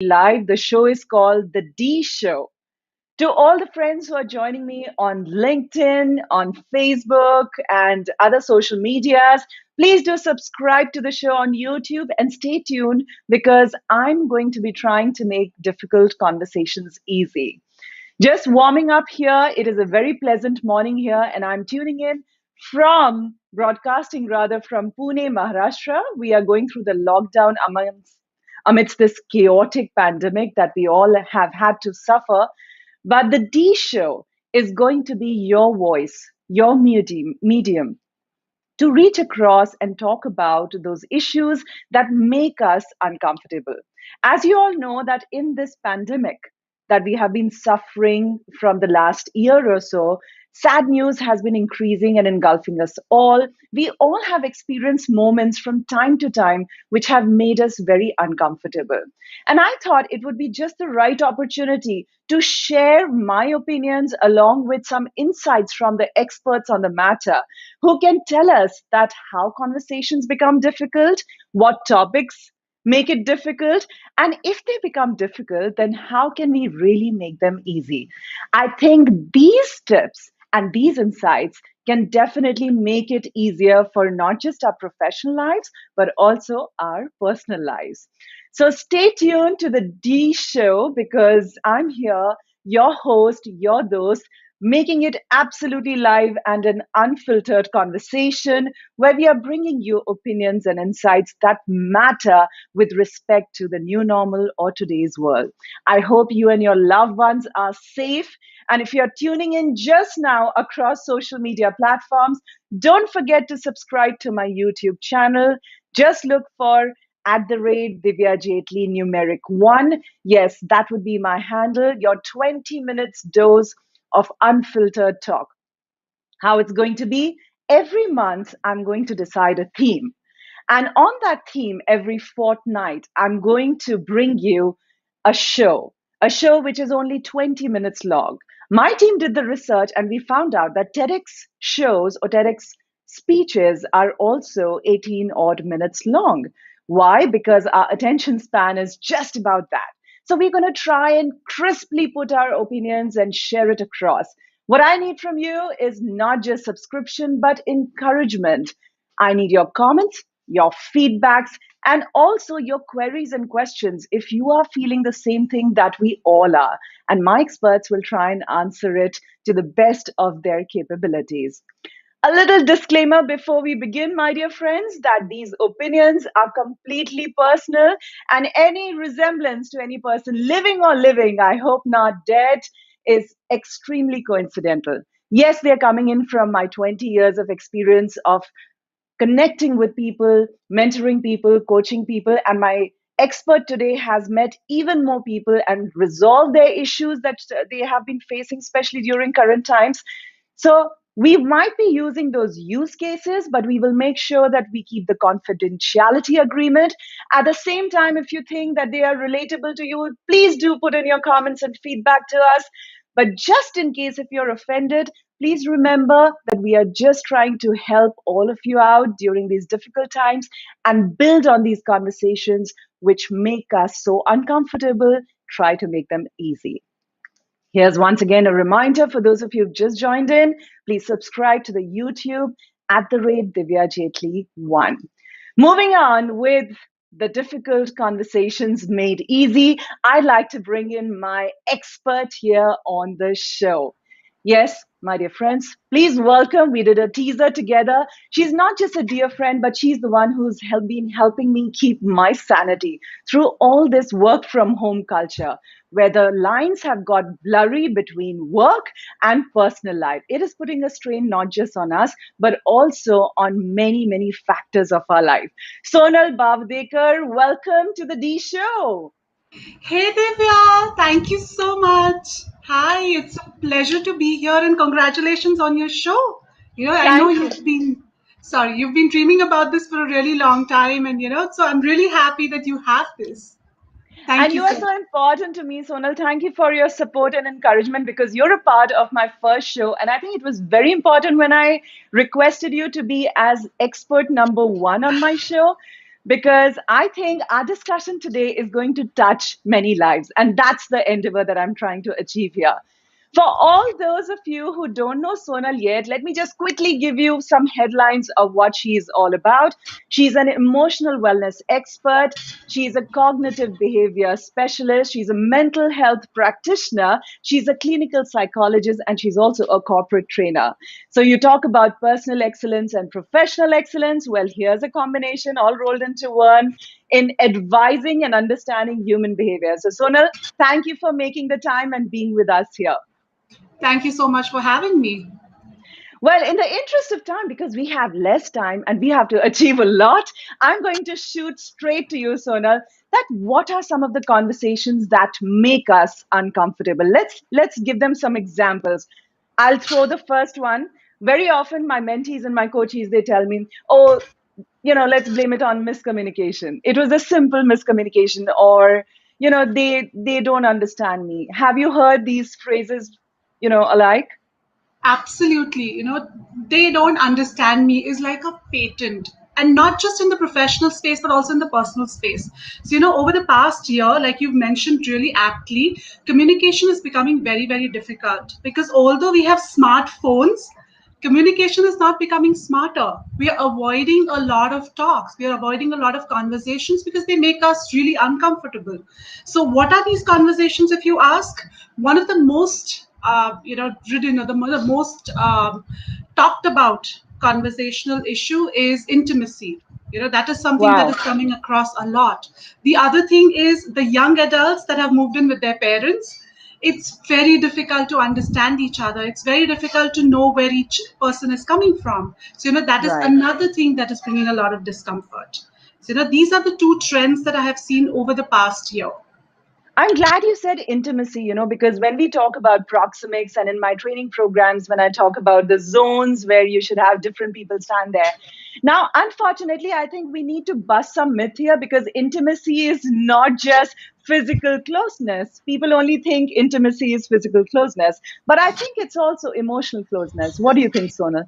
live. The show is called The D Show. To all the friends who are joining me on LinkedIn, on Facebook, and other social medias, please do subscribe to the show on YouTube and stay tuned because I'm going to be trying to make difficult conversations easy. Just warming up here. It is a very pleasant morning here, and I'm tuning in broadcasting rather from Pune, Maharashtra. We are going through the lockdown amidst this chaotic pandemic that we all have had to suffer. But the D show is going to be your voice, your medium to reach across and talk about those issues that make us uncomfortable. As you all know that in this pandemic that we have been suffering from the last year or so, sad news has been increasing and engulfing us all. We all have experienced moments from time to time which have made us very uncomfortable. And I thought it would be just the right opportunity to share my opinions along with some insights from the experts on the matter who can tell us that how conversations become difficult, what topics make it difficult, and if they become difficult, then how can we really make them easy? I think these tips and these insights can definitely make it easier for not just our professional lives, but also our personal lives. So stay tuned to the D show because I'm here, your host, your host, making it absolutely live and an unfiltered conversation where we are bringing you opinions and insights that matter with respect to the new normal or today's world. I hope you and your loved ones are safe. And if you're tuning in just now across social media platforms, don't forget to subscribe to my YouTube channel. Just look for at the rate Divya Jaitley numeric 1. Yes, that would be my handle, your 20 minutes dose of unfiltered talk. How it's going to be? Every month, I'm going to decide a theme. And on that theme, every fortnight, I'm going to bring you a show which is only 20 minutes long. My team did the research and we found out that TEDx shows or TEDx speeches are also 18 odd minutes long. Why? Because our attention span is just about that. So we're going to try and crisply put our opinions and share it across. What I need from you is not just subscription, but encouragement. I need your comments, your feedbacks, and also your queries and questions if you are feeling the same thing that we all are. And my experts will try and answer it to the best of their capabilities. A little disclaimer before we begin, my dear friends, that these opinions are completely personal and any resemblance to any person living or living, I hope not dead, is extremely coincidental. Yes, they're coming in from my 20 years of experience of connecting with people, mentoring people, coaching people. And my expert today has met even more people and resolved their issues that they have been facing, especially during current times. So we might be using those use cases, but we will make sure that we keep the confidentiality agreement. At the same time, if you think that they are relatable to you, please do put in your comments and feedback to us. But just in case if you're offended, please remember that we are just trying to help all of you out during these difficult times and build on these conversations which make us so uncomfortable, try to make them easy. Here's once again a reminder for those of you who've just joined in, please subscribe to the YouTube at the rate Divya Jaitley 1. Moving on with the difficult conversations made easy, I'd like to bring in my expert here on the show. Yes, my dear friends, please welcome. We did a teaser together. She's not just a dear friend, but she's the one who's been helping me keep my sanity through all this work from home culture, where the lines have got blurry between work and personal life. It is putting a strain not just on us, but also on many, many factors of our life. Sonal Baker, welcome to the D Show. Hey Divya, thank you so much. Hi, it's a pleasure to be here and congratulations on your show. I know Thank you. you've been dreaming about this for a really long time and so I'm really happy that you have this. Thank And you you are so so important to me, Sonal. Thank you for your support and encouragement because you're a part of my first show. And I think it was very important when I requested you to be as expert number 1 on my show because I think our discussion today is going to touch many lives. And that's the endeavor that I'm trying to achieve here. For all those of you who don't know Sonal yet, let me just quickly give you some headlines of what she's all about. She's an emotional wellness expert. She's a cognitive behavior specialist. She's a mental health practitioner. She's a clinical psychologist, and she's also a corporate trainer. So, you talk about personal excellence and professional excellence. Well, here's a combination all rolled into one in advising and understanding human behavior. So, Sonal, thank you for making the time and being with us here. Thank you so much for having me. Well, in the interest of time, because we have less time and we have to achieve a lot, I'm going to shoot straight to you, Sonal. That what are some of the conversations that make us uncomfortable? Let's give them some examples. I'll throw the first one. Very often, my mentees and my coaches they tell me, "Oh, let's blame it on miscommunication. It was a simple miscommunication, or they don't understand me." Have you heard these phrases, alike? Absolutely. They don't understand me is like a patent. And not just in the professional space, but also in the personal space. So, over the past year, like you've mentioned really aptly, communication is becoming very, very difficult because although we have smartphones, communication is not becoming smarter. We are avoiding a lot of talks. We are avoiding a lot of conversations because they make us really uncomfortable. So, what are these conversations, if you ask? One of the most, ridden or the most talked about conversational issue is intimacy. That is something that is Wow. coming across a lot. The other thing is the young adults that have moved in with their parents. It's very difficult to understand each other. It's very difficult to know where each person is coming from. So, that is Right. another thing that is bringing a lot of discomfort. So, these are the two trends that I have seen over the past year. I'm glad you said intimacy, because when we talk about proxemics and in my training programs, when I talk about the zones where you should have different people stand there. Now, unfortunately, I think we need to bust some myth here because intimacy is not just physical closeness. People only think intimacy is physical closeness, but I think it's also emotional closeness. What do you think, Sona?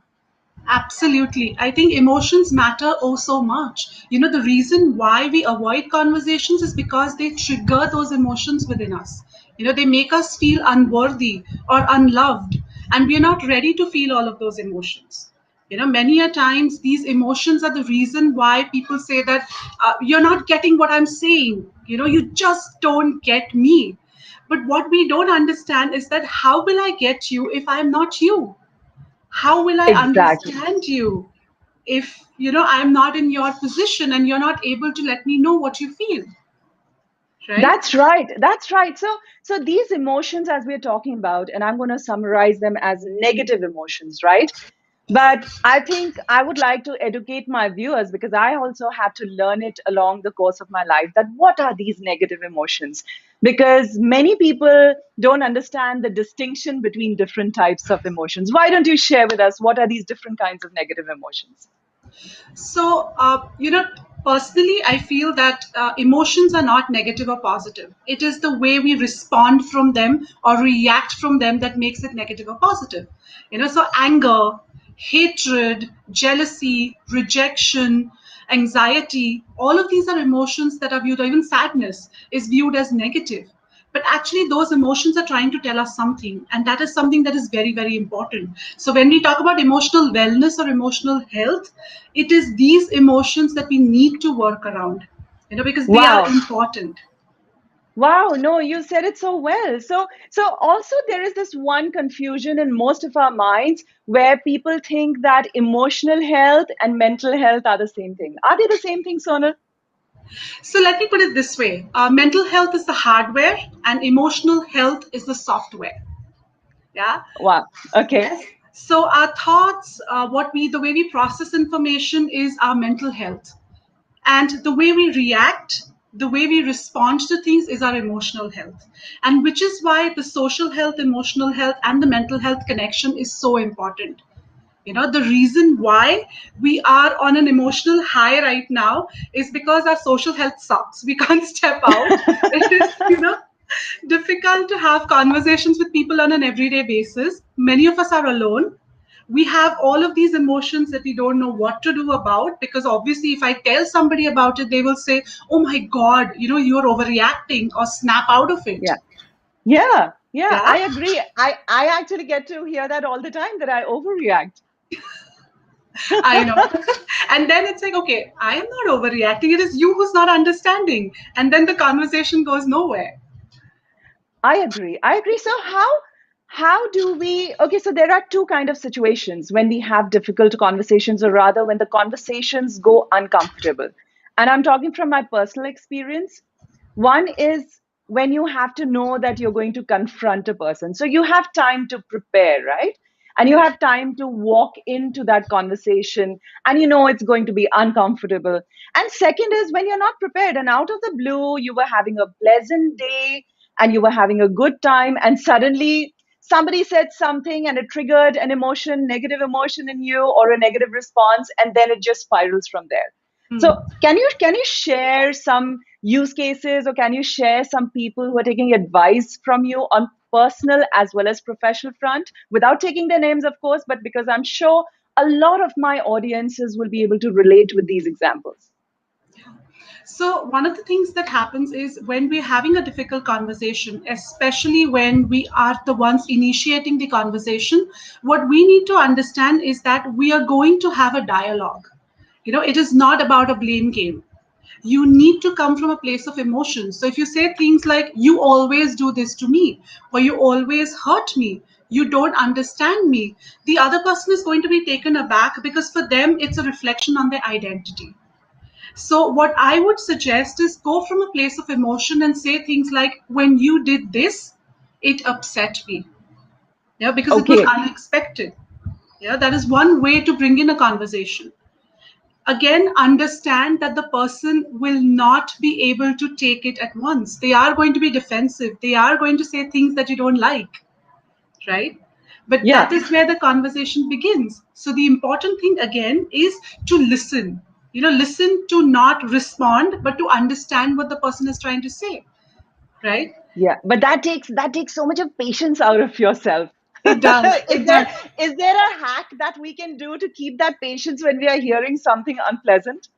Absolutely. I think emotions matter oh so much. The reason why we avoid conversations is because they trigger those emotions within us. They make us feel unworthy or unloved, and we are not ready to feel all of those emotions. Many a times these emotions are the reason why people say that you're not getting what I'm saying. You just don't get me. But what we don't understand is that how will I get you if I'm not you? How will I Exactly. understand you if I'm not in your position and you're not able to let me know what you feel, right? That's right. That's right. So these emotions, as we're talking about, and I'm going to summarize them as negative emotions, right? But I think I would like to educate my viewers because I also had to learn it along the course of my life that what are these negative emotions? Because many people don't understand the distinction between different types of emotions. Why don't you share with us what are these different kinds of negative emotions? So, personally, I feel that emotions are not negative or positive. It is the way we respond from them or react from them that makes it negative or positive. So anger, hatred, jealousy, rejection, anxiety, all of these are emotions that are viewed, or even sadness is viewed as negative. But actually those emotions are trying to tell us something, and that is something that is very, very important. So when we talk about emotional wellness or emotional health, it is these emotions that we need to work around, because they are Wow. important. Wow, no, you said it so well. So also there is this one confusion in most of our minds where people think that emotional health and mental health are the same thing. Are they the same thing, Sonal? So let me put it this way: mental health is the hardware and emotional health is the software. Yeah. Wow. Okay. Yes. So our thoughts, the way we process information is our mental health. And the way we react, the way we respond to things is our emotional health. And which is why the social health, emotional health, and the mental health connection is so important. The reason why we are on an emotional high right now is because our social health sucks. We can't step out. It is, difficult to have conversations with people on an everyday basis. Many of us are alone. We have all of these emotions that we don't know what to do about, because obviously if I tell somebody about it, they will say, oh my God, you're overreacting, or snap out of it. Yeah. Yeah. Yeah. Yeah, I agree. I actually get to hear that all the time that I overreact. I know. And then it's like, okay, I am not overreacting. It is you who's not understanding. And then the conversation goes nowhere. I agree. I agree. So how do we okay, so there are two kind of situations when we have difficult conversations, or rather when the conversations go uncomfortable. And I'm talking from my personal experience. One is when you have to know that you're going to confront a person. So you have time to prepare, right? And you Correct. have time to walk into that conversation, and you know it's going to be uncomfortable. And second is when you're not prepared, and out of the blue, you were having a pleasant day and you were having a good time, and suddenly somebody said something and it triggered an emotion, negative emotion in you, or a negative response, and then it just spirals from there. So Hmm. can you share some use cases, or can you share some people who are taking advice from you on personal as well as professional front, without taking their names, of course, but because I'm sure a lot of my audiences will be able to relate with these examples. So, one of the things that happens is when we're having a difficult conversation, especially when we are the ones initiating the conversation, what we need to understand is that we are going to have a dialogue. It is not about a blame game. You need to come from a place of emotion. So, if you say things like, you always do this to me, or you always hurt me, you don't understand me, the other person is going to be taken aback, because for them, it's a reflection on their identity. So, what I would suggest is go from a place of emotion and say things like, when you did this, it upset me. Yeah, because it was Okay. unexpected. Yeah, that is one way to bring in a conversation. Again, understand that the person will not be able to take it at once. They are going to be defensive. They are going to say things that you don't like, right? But Yeah. that is where the conversation begins. So the important thing again is to listen. Listen, to not respond, but to understand what the person is trying to say, right? Yeah, but that takes so much of patience out of yourself. It does. is It there does. is there a hack that we can do to keep that patience when we are hearing something unpleasant?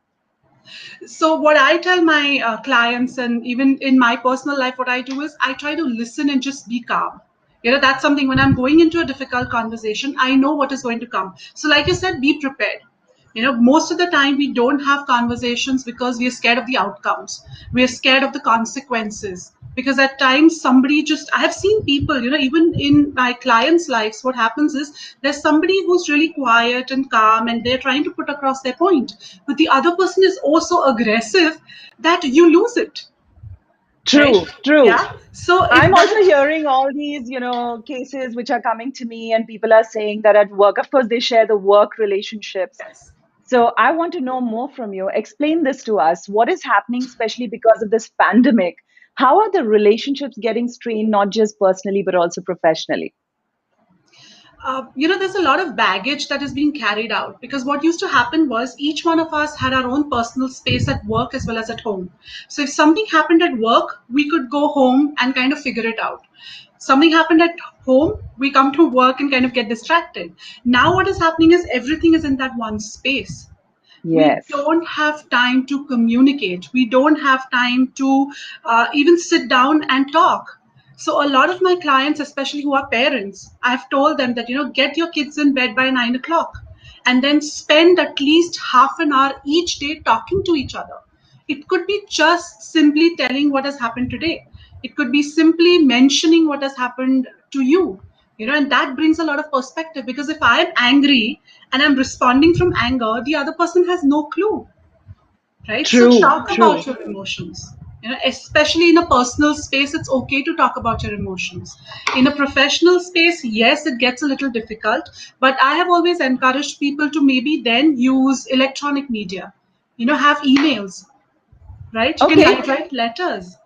So what I tell my clients, and even in my personal life, what I do is I try to listen and just be calm. That's something, when I'm going into a difficult conversation, I know what is going to come. So like you said, be prepared. Most of the time we don't have conversations because we are scared of the outcomes. We are scared of the consequences. Because at times somebody just, I have seen people, even in my clients' lives, what happens is there's somebody who's really quiet and calm and they're trying to put across their point. But the other person is also aggressive that you lose it, right? True, true. Yeah. So if I'm that also is, hearing all these, cases which are coming to me, and people are saying that at work, of course, they share the work relationships. yes. So I want to know more from you. Explain this to us. What is happening, especially because of this pandemic? How are the relationships getting strained, not just personally, but also professionally? There's a lot of baggage that is being carried out, because what used to happen was each one of us had our own personal space at work as well as at home. So if something happened at work, we could go home and kind of figure it out. Something happened at home, we come to work and kind of get distracted. Now what is happening is everything is in that one space. We Yes. don't have time to communicate. We don't have time to even sit down and talk. So a lot of my clients, especially who are parents, I've told them that, get your kids in bed by 9 o'clock and then spend at least half an hour each day talking to each other. It could be just simply telling what has happened today. It could be simply mentioning what has happened to you. And that brings a lot of perspective, because if I'm angry and I'm responding from anger, the other person has no clue, right? So True, talk about true. your emotions. Especially in a personal space, it's okay to talk about your emotions. In a professional space, yes, it gets a little difficult, but I have always encouraged people to maybe then use electronic media, have emails, right? You can Okay. write letters.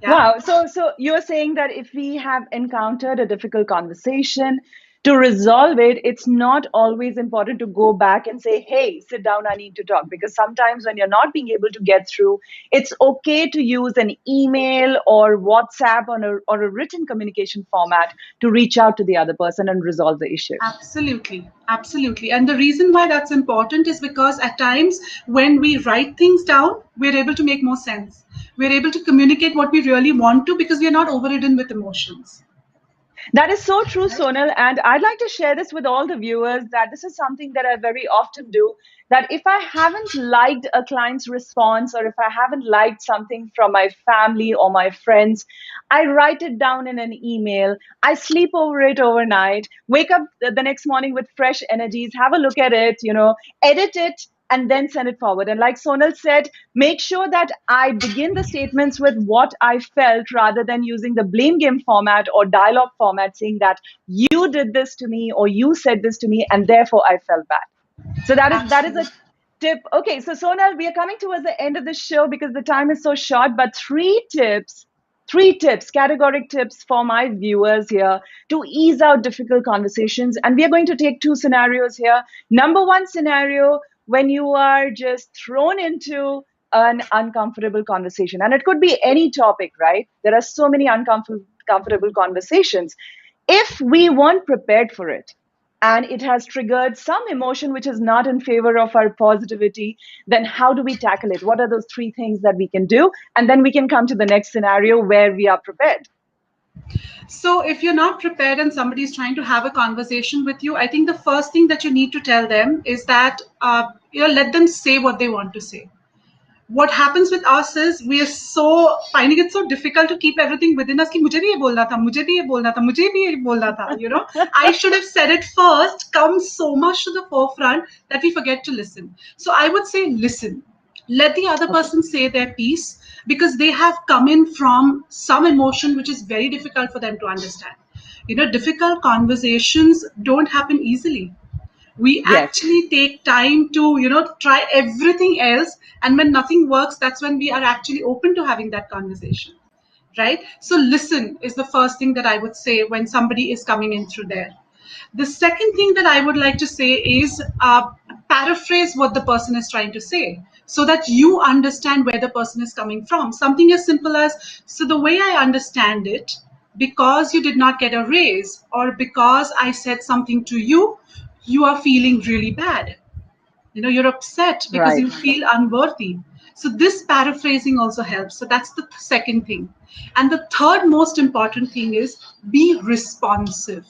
Yeah. Wow. So you're saying that if we have encountered a difficult conversation, To resolve it, it's not always important to go back and say, hey, sit down, I need to talk. Because sometimes when you're not being able to get through, it's okay to use an email or WhatsApp or a written communication format to reach out to the other person and resolve the issue. Absolutely, absolutely. And the reason why that's important is because at times when we write things down, we're able to make more sense. We're able to communicate what we really want to because we are not overridden with emotions. That is so true, Sonal. And I'd like to share this with all the viewers that this is something that I very often do. That if I haven't liked a client's response or if I haven't liked something from my family or my friends, I write it down in an email. I sleep over it overnight, wake up the next morning with fresh energies, have a look at it, edit it, and then send it forward. And like Sonal said, make sure that I begin the statements with what I felt rather than using the blame game format or dialogue format saying that you did this to me or you said this to me and therefore I felt bad. So that is a Absolutely. tip. Okay, so Sonal, we are coming towards the end of the show because the time is so short, but three tips, categoric tips for my viewers here to ease out difficult conversations. And we are going to take two scenarios here. Number one scenario, when you are just thrown into an uncomfortable conversation, and it could be any topic, right? There are so many uncomfortable conversations. If we weren't prepared for it, and it has triggered some emotion which is not in favor of our positivity, then how do we tackle it? What are those three things that we can do? And then we can come to the next scenario where we are prepared. So if you're not prepared and somebody's trying to have a conversation with you, I think the first thing that you need to tell them is that let them say what they want to say. What happens with us is we are so finding it so difficult to keep everything within us कि मुझे भी ये बोलना था, मुझे भी ये बोलना था, मुझे भी ये बोलना था, I should have said it first comes so much to the forefront that we forget to listen. So I would say listen. Let the other Okay. person say their piece because they have come in from some emotion which is very difficult for them to understand. Difficult conversations don't happen easily. We Yes. actually take time to try everything else, and when nothing works, that's when we are actually open to having that conversation, right? So listen is the first thing that I would say when somebody is coming in through there. The second thing that I would like to say is paraphrase what the person is trying to say so that you understand where the person is coming from. Something as simple as, so the way I understand it, because you did not get a raise or because I said something to you, you are feeling really bad. You're upset because Right. you feel unworthy. So this paraphrasing also helps. So that's the second thing. And the third most important thing is be responsive.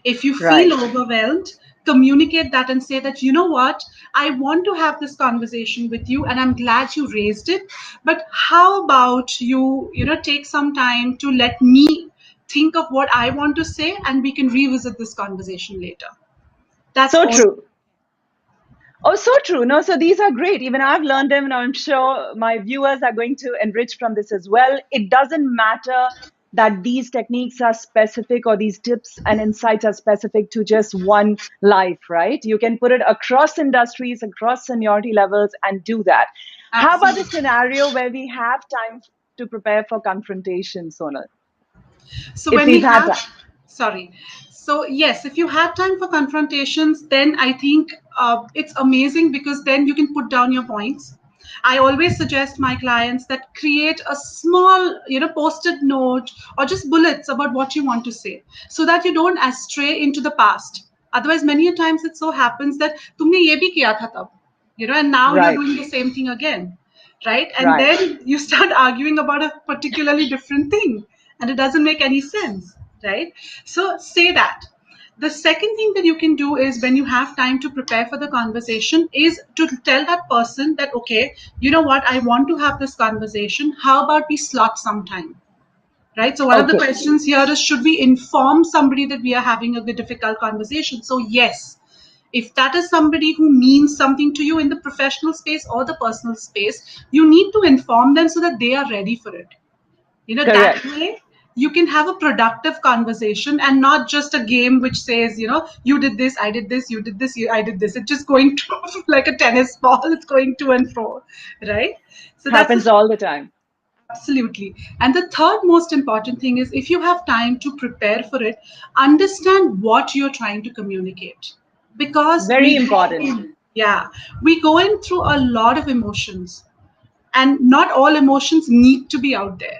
If you feel Right. overwhelmed, communicate that and say that, you know what, I want to have this conversation with you and I'm glad you raised it. But how about you take some time to let me think of what I want to say and we can revisit this conversation later. That's So all. true. Oh, so true. No, so these are great. Even I've learned them, and I'm sure my viewers are going to enrich from this as well. It doesn't matter that these techniques are specific or these tips and insights are specific to just one life, right? You can put it across industries, across seniority levels, and do that. How about the Absolutely. scenario where we have time to prepare for confrontation, Sonal? So If when we we've had have, time. sorry. So yes, if you have time for confrontations, then I think it's amazing because then you can put down your points. I always suggest my clients that create a small, post-it note or just bullets about what you want to say, so that you don't astray into the past. Otherwise, many a times it so happens that तुमने ये भी किया था तब, and now you're Right, doing the same thing again, right? And right. then you start arguing about a particularly different thing and it doesn't make any sense, right? So say that. The second thing that you can do is when you have time to prepare for the conversation is to tell that person that, okay, you know what, I want to have this conversation. How about we slot some time? Right. So one of the Okay. questions here is, should we inform somebody that we are having a difficult conversation? So yes, if that is somebody who means something to you in the professional space or the personal space, you need to inform them so that they are ready for it. That Correct. way you can have a productive conversation and not just a game which says, you did this, I did this, you did this, I did this. It's just going to like a tennis ball, it's going to and fro, right? So that's Happens the all the time. Absolutely. And the third most important thing is if you have time to prepare for it, understand what you're trying to communicate. Because Very we go important. in, yeah, we go in through a lot of emotions, and not all emotions need to be out there.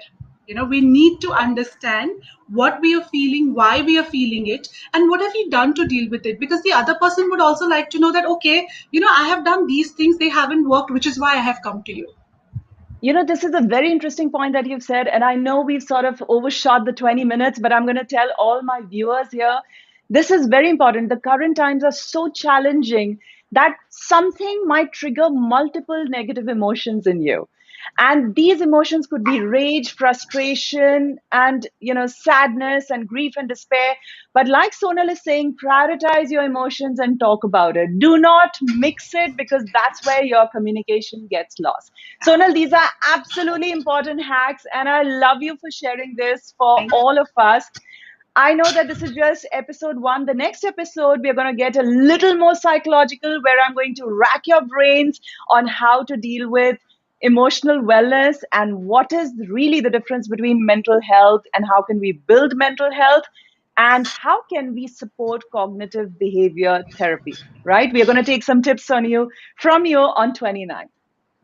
We need to understand what we are feeling, why we are feeling it, and what have you done to deal with it. Because the other person would also like to know that, okay, I have done these things, they haven't worked, which is why I have come to you. This is a very interesting point that you've said. And I know we've sort of overshot the 20 minutes, but I'm going to tell all my viewers here this is very important. The current times are so challenging that something might trigger multiple negative emotions in you. And these emotions could be rage, frustration, and sadness and grief and despair. But like Sonal is saying, prioritize your emotions and talk about it. Do not mix it, because that's where your communication gets lost. Sonal, these are absolutely important hacks, and I love you for sharing this for Thank all of us. I know that this is just episode one. The next episode, we're going to get a little more psychological, where I'm going to rack your brains on how to deal with emotional wellness and what is really the difference between mental health and how can we build mental health and how can we support cognitive behavior therapy, right? We're going to take some tips from you on 29.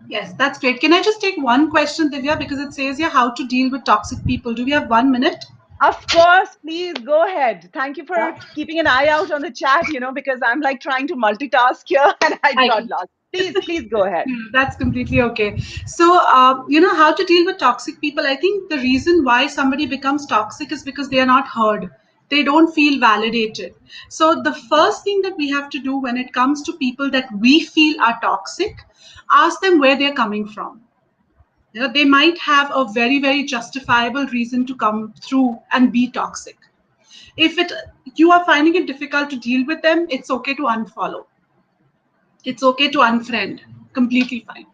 Yes, that's great. Can I just take one question, Divya? Because it says here how to deal with toxic people. Do we have 1 minute? Of course, please go ahead. Thank you for Yeah. keeping an eye out on the chat, because I'm like trying to multitask here and I I got lost. Please go ahead. That's completely okay. So, how to deal with toxic people. I think the reason why somebody becomes toxic is because they are not heard. They don't feel validated. So, the first thing that we have to do when it comes to people that we feel are toxic, ask them where they're coming from. They might have a very, very justifiable reason to come through and be toxic. If you are finding it difficult to deal with them, it's okay to unfollow. It's okay to unfriend. Completely fine.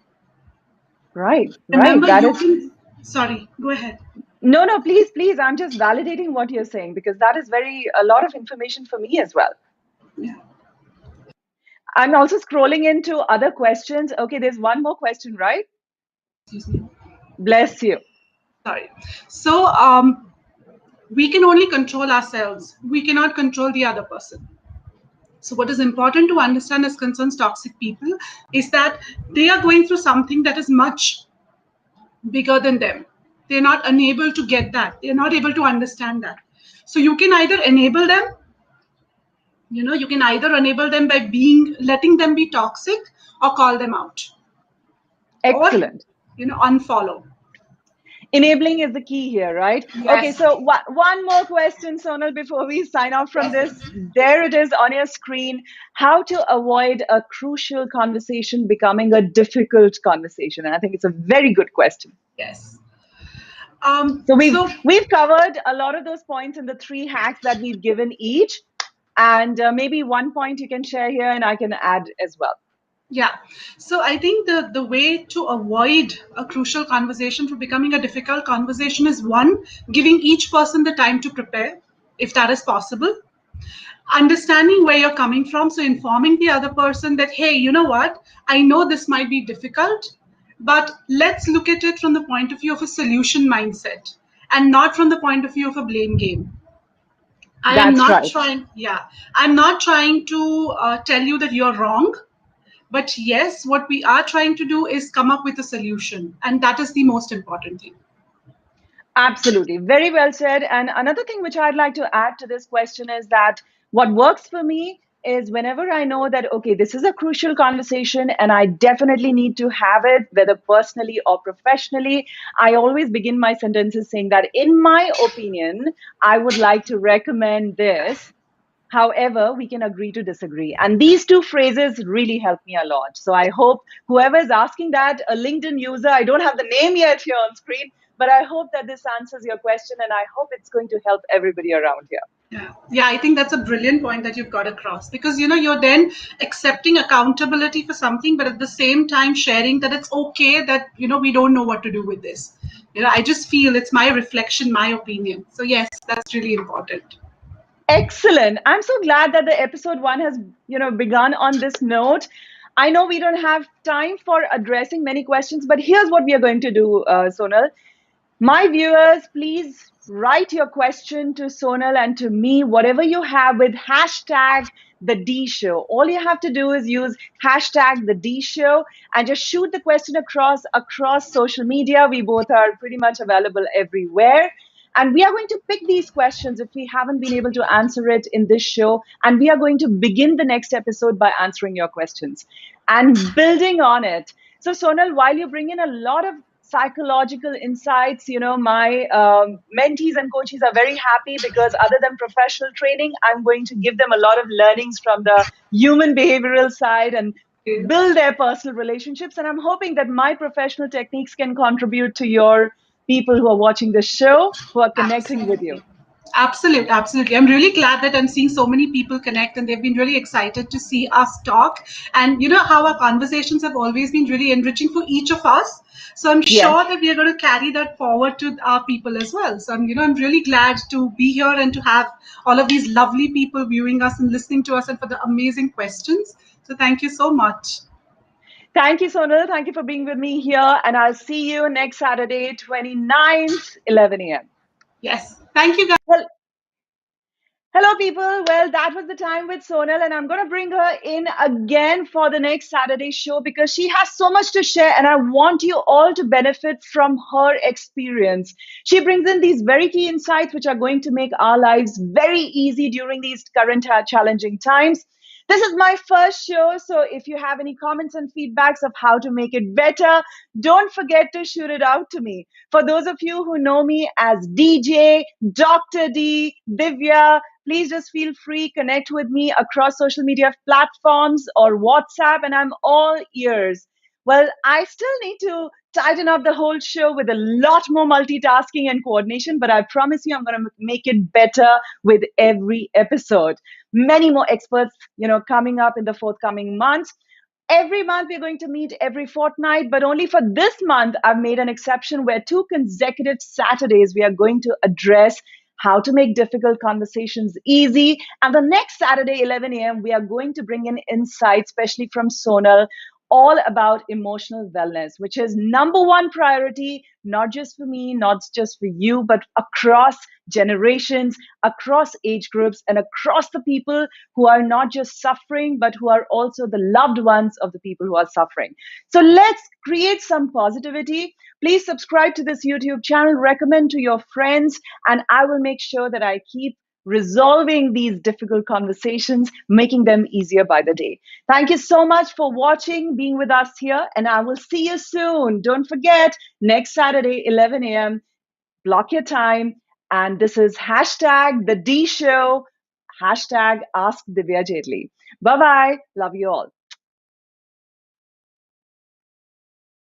Right, right. Remember, That you is, can. Sorry, go ahead. no, no, please. I'm just validating what you're saying because that is a lot of information for me as well. Yeah. I'm also scrolling into other questions. Okay, there's one more question, right? Excuse me. Bless you. Sorry. So, we can only control ourselves. We cannot control the other person. So, what is important to understand as concerns toxic people is that they are going through something that is much bigger than them. They're not unable to get that. They're not able to understand that. So, you can either enable them. You can either enable them by letting them be toxic, or call them out, or Excellent. unfollow. Enabling is the key here, right? Okay, Yes. so one more question, Sonal, before we sign off from Yes. this. There it is on your screen. How to avoid a crucial conversation becoming a difficult conversation? And I think it's a very good question. Yes. So we've So we've covered a lot of those points in the three hacks that we've given each, and maybe one point you can share here, and I can add as well. yeah. So I think the way to avoid a crucial conversation from becoming a difficult conversation is one, giving each person the time to prepare, if that is possible. Understanding where you're coming from, so informing the other person that, hey, you know what? I know this might be difficult, but let's look at it from the point of view of a solution mindset and not from the point of view of a blame game. I am That's not right. trying, yeah, I'm not trying to tell you that you're wrong. But yes, what we are trying to do is come up with a solution. And that is the most important thing. Absolutely. Very well said. And another thing which I'd like to add to this question is that what works for me is whenever I know that, okay, this is a crucial conversation and I definitely need to have it, whether personally or professionally, I always begin my sentences saying that, in my opinion, I would like to recommend this. However, we can agree to disagree. And these two phrases really help me a lot. So I hope whoever is asking that, a LinkedIn user, I don't have the name yet here on screen, but I hope that this answers your question and I hope it's going to help everybody around here. Yeah, I think that's a brilliant point that you've got across, because you're then accepting accountability for something, but at the same time sharing that it's okay that we don't know what to do with this. I just feel it's my reflection, my opinion. So yes, that's really important. Excellent. I'm so glad that the episode one has, begun on this note. I know we don't have time for addressing many questions, but here's what we are going to do, Sonal. My viewers, please write your question to Sonal and to me, whatever you have, with hashtag the D show. All you have to do is use hashtag the D show and just shoot the question across social media. We both are pretty much available everywhere. And we are going to pick these questions if we haven't been able to answer it in this show. And we are going to begin the next episode by answering your questions and building on it. So, Sonal, while you bring in a lot of psychological insights, my mentees and coaches are very happy because other than professional training, I'm going to give them a lot of learnings from the human behavioral side and build their personal relationships. And I'm hoping that my professional techniques can contribute to your people who are watching the show, who are connecting with you. Absolutely. Absolutely, absolutely. I'm really glad that I'm seeing so many people connect and they've been really excited to see us talk. And you know how our conversations have always been really enriching for each of us. So I'm Yes. sure that we are going to carry that forward to our people as well. So I'm really glad to be here and to have all of these lovely people viewing us and listening to us and for the amazing questions. So thank you so much. Thank you, Sonal. Thank you for being with me here. And I'll see you next Saturday, 29th, 11 a.m. Yes. Thank you, guys. Well, hello, people. Well, that was the time with Sonal, and I'm going to bring her in again for the next Saturday show because she has so much to share, and I want you all to benefit from her experience. She brings in these very key insights which are going to make our lives very easy during these current challenging times. This is my first show, so if you have any comments and feedbacks of how to make it better, don't forget to shoot it out to me. For those of you who know me as DJ, Dr. D, Divya, please just feel free, connect with me across social media platforms or WhatsApp, and I'm all ears. Well, I still need to tighten up the whole show with a lot more multitasking and coordination, but I promise you I'm going to make it better with every episode. Many more experts, coming up in the forthcoming months. Every month we're going to meet every fortnight, but only for this month, I've made an exception where 2 consecutive Saturdays we are going to address how to make difficult conversations easy. And the next Saturday, 11 a.m., we are going to bring in insights, especially from Sonal, all about emotional wellness, which is number one priority, not just for me, not just for you, but across generations, across age groups, and across the people who are not just suffering, but who are also the loved ones of the people who are suffering. So let's create some positivity. Please subscribe to this YouTube channel, recommend to your friends, and I will make sure that I keep resolving these difficult conversations, making them easier by the day. Thank you so much for watching, being with us here, and I will see you soon. Don't forget, next Saturday, 11 a.m., block your time. And this is hashtag the D show, hashtag Ask Divya Jetli. Bye bye. Love you all.